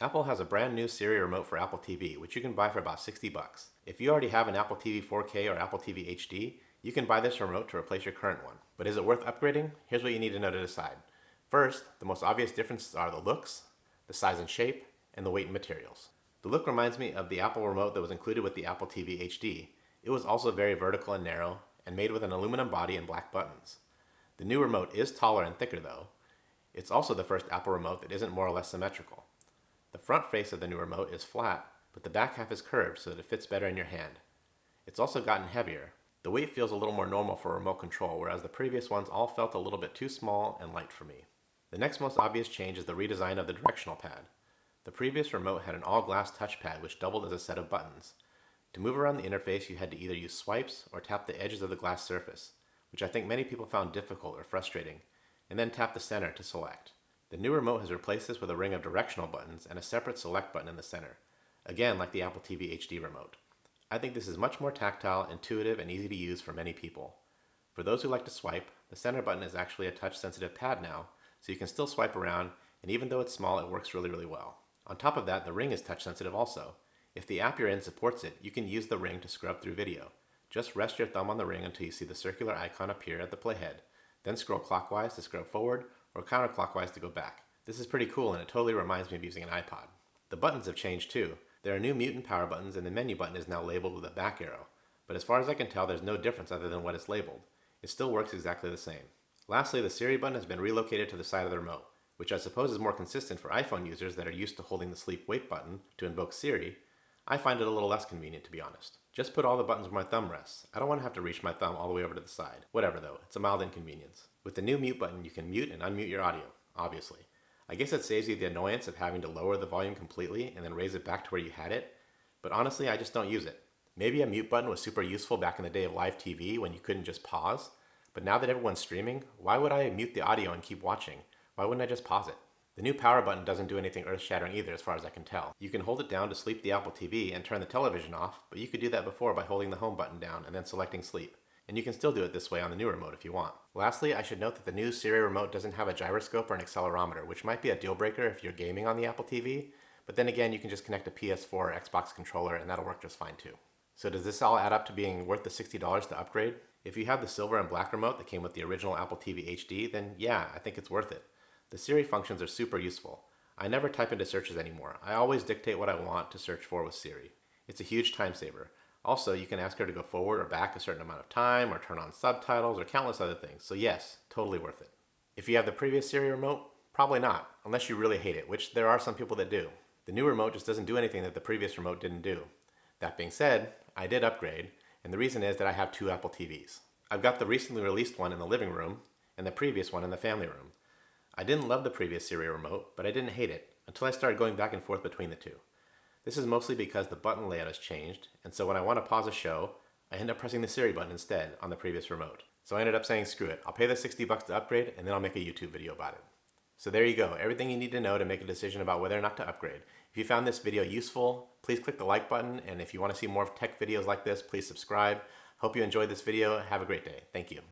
Apple has a brand new Siri Remote for Apple TV, which you can buy for about 60 bucks. If you already have an Apple TV 4K or Apple TV HD, you can buy this remote to replace your current one. But is it worth upgrading? Here's what you need to know to decide. First, the most obvious differences are the looks, the size and shape, and the weight and materials. The look reminds me of the Apple remote that was included with the Apple TV HD. It was also very vertical and narrow, and made with an aluminum body and black buttons. The new remote is taller and thicker though. It's also the first Apple remote that isn't more or less symmetrical. The front face of the new remote is flat, but the back half is curved so that it fits better in your hand. It's also gotten heavier. The weight feels a little more normal for remote control, whereas the previous ones all felt a little bit too small and light for me. The next most obvious change is the redesign of the Directional Pad. The previous remote had an all-glass touchpad which doubled as a set of buttons. To move around the interface, you had to either use swipes or tap the edges of the glass surface, which I think many people found difficult or frustrating, and then tap the center to select. The new remote has replaced this with a ring of directional buttons and a separate select button in the center, again like the Apple TV HD remote. I think this is much more tactile, intuitive, and easy to use for many people. For those who like to swipe, the center button is actually a touch-sensitive pad now, so you can still swipe around, and even though it's small, it works really well. On top of that, the ring is touch-sensitive also. If the app you're in supports it, you can use the ring to scrub through video. Just rest your thumb on the ring until you see the circular icon appear at the playhead, then scroll clockwise to scrub forward, or counterclockwise to go back. This is pretty cool and it totally reminds me of using an iPod. The buttons have changed too. There are new mute and power buttons and the menu button is now labeled with a back arrow. But as far as I can tell, there's no difference other than what it's labeled. It still works exactly the same. Lastly, the Siri button has been relocated to the side of the remote, which I suppose is more consistent for iPhone users that are used to holding the sleep wake button to invoke Siri. I find it a little less convenient, to be honest. Just put all the buttons where my thumb rests. I don't want to have to reach my thumb all the way over to the side. Whatever though, it's a mild inconvenience. With the new mute button, you can mute and unmute your audio, obviously. I guess it saves you the annoyance of having to lower the volume completely and then raise it back to where you had it, but honestly, I just don't use it. Maybe a mute button was super useful back in the day of live TV when you couldn't just pause, but now that everyone's streaming, why would I mute the audio and keep watching? Why wouldn't I just pause it? The new power button doesn't do anything earth-shattering either as far as I can tell. You can hold it down to sleep the Apple TV and turn the television off, but you could do that before by holding the home button down and then selecting sleep. And you can still do it this way on the new remote if you want. Lastly, I should note that the new Siri Remote doesn't have a gyroscope or an accelerometer, which might be a deal breaker if you're gaming on the Apple TV, but then again, you can just connect a PS4 or Xbox controller and that'll work just fine too. So does this all add up to being worth the $60 to upgrade? If you have the silver and black remote that came with the original Apple TV HD, then yeah, I think it's worth it. The Siri functions are super useful. I never type into searches anymore. I always dictate what I want to search for with Siri. It's a huge time saver. Also, you can ask her to go forward or back a certain amount of time, or turn on subtitles, or countless other things. So yes, totally worth it. If you have the previous Siri remote, probably not, unless you really hate it, which there are some people that do. The new remote just doesn't do anything that the previous remote didn't do. That being said, I did upgrade, and the reason is that I have two Apple TVs. I've got the recently released one in the living room, and the previous one in the family room. I didn't love the previous Siri remote, but I didn't hate it, until I started going back and forth between the two. This is mostly because the button layout has changed, and so when I want to pause a show, I end up pressing the Siri button instead on the previous remote. So I ended up saying screw it, I'll pay the 60 bucks to upgrade and then I'll make a YouTube video about it. So there you go, everything you need to know to make a decision about whether or not to upgrade. If you found this video useful, please click the like button, and if you want to see more tech videos like this, please subscribe. Hope you enjoyed this video. Have a great day. Thank you.